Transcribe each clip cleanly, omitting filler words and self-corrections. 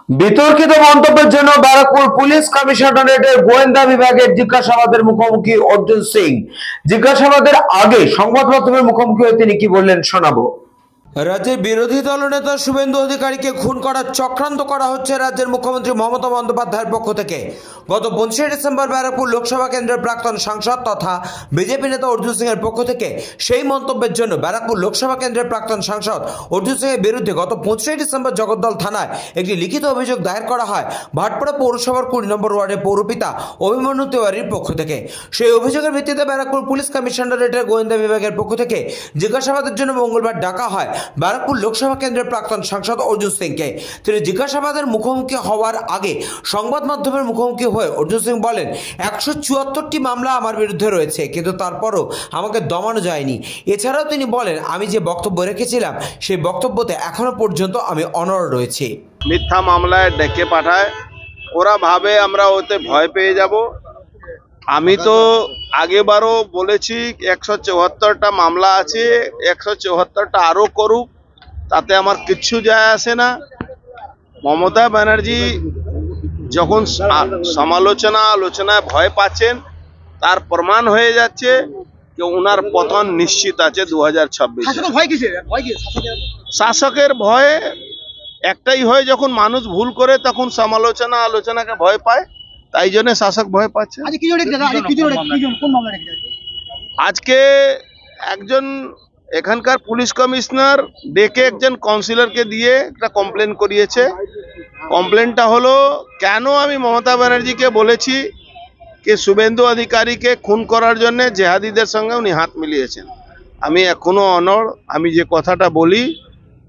বিতর্কিত মন্তব্যের জন্য ব্যারাকপুর পুলিশ কমিশনারেটের গোয়েন্দা বিভাগের জিজ্ঞাসাবাদের মুখোমুখি অর্জুন সিং। জিজ্ঞাসাবাদের আগে সংবাদ মাধ্যমের মুখোমুখি হয়ে তিনি কি বললেন শোনাবো। রাজ্যের বিরোধী দলনেতা শুভেন্দু অধিকারীকে খুন করার চক্রান্ত করা হচ্ছে রাজ্যের মুখ্যমন্ত্রী মমতা বন্দ্যোপাধ্যায়ের পক্ষ থেকে। গত 25 ডিসেম্বর ব্যারাকপুর লোকসভা কেন্দ্রের প্রাক্তন সাংসদ তথা বিজেপি নেতা অর্জুন সিং এর পক্ষ থেকে সেই মন্তব্যের জন্য ব্যারাকপুর লোকসভা কেন্দ্রের প্রাক্তন সাংসদ অর্জুন সিং এর বিরুদ্ধে গত 25 ডিসেম্বর জগদ্দল থানায় একটি লিখিত অভিযোগ দায়ের করা হয় ভাটপাড়া পৌরসভার 20 নম্বর ওয়ার্ডের পৌরপিতা অভিমন্যু তেওয়ারির পক্ষ থেকে। সেই অভিযোগের ভিত্তিতে ব্যারাকপুর পুলিশ কমিশনারেটের গোয়েন্দা বিভাগের পক্ষ থেকে জিজ্ঞাসাবাদের জন্য মঙ্গলবার ডাকা হয় ব্যারাকপুর লোকসভা কেন্দ্রের প্রাক্তন সাংসদ অর্জুন সিংকে। তিনি জিজ্ঞাসাবাদের মুখোমুখি হওয়ার আগে সংবাদ মাধ্যমের মুখোমুখি হয়ে অর্জুন সিং বলেন, 174টি মামলা আমার বিরুদ্ধে রয়েছে, কিন্তু তারপরও আমাকে দমানো যায়নি। এছাড়াও তিনি বলেন, আমি যে বক্তব্য রেখেছিলাম সেই বক্তব্যতে এখনো পর্যন্ত আমি অনড় রয়েছি। মিথ্যা মামলায় ডেকে পাঠায়, ওরা ভাবে আমরা ওতে ভয় পেয়ে যাব। আমি তো আগেবারও বলেছি 174টা মামলা আছে, 174টা আরও করুক, তাতে আমার কিচ্ছু যায় আসে না। মমতা ব্যানার্জি যখন আলোচনায় ভয় পাচ্ছেন, তার প্রমাণ হয়ে যাচ্ছে যে ওনার পতন নিশ্চিত আছে 2026। শাসকের ভয় একটাই হয়, যখন মানুষ ভুল করে তখন আলোচনাকে ভয় পায়, তাই জন্য শাসক ভয় পাচ্ছে। আজকে একজন এখানকার পুলিশ কমিশনার ডেকে একজন কাউন্সিলরকে দিয়ে একটা কমপ্লেন করিয়েছে। কমপ্লেনটা হলো, কেন আমি মমতা ব্যানার্জিকে বলেছি যে শুভেন্দু অধিকারীকে খুন করার জন্য জেহাদিদের সঙ্গে উনি হাত মিলিয়েছেন। আমি এখনো অনড়। আমি যে কথাটা বলি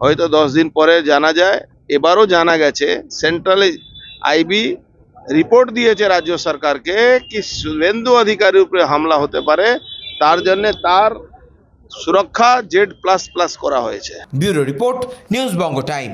হয়তো 10 দিন পরে জানা যায়। এবারও জানা গেছে, সেন্ট্রাল আইবি রিপোর্ট দিয়েছে রাজ্য সরকারকে কি শুভেন্দু অধিকারীর উপরে হামলা হতে পারে, তার জন্য তার সুরক্ষা Z++ করা হয়েছে। ব্যুরো রিপোর্ট, নিউজ বঙ্গ টাইম।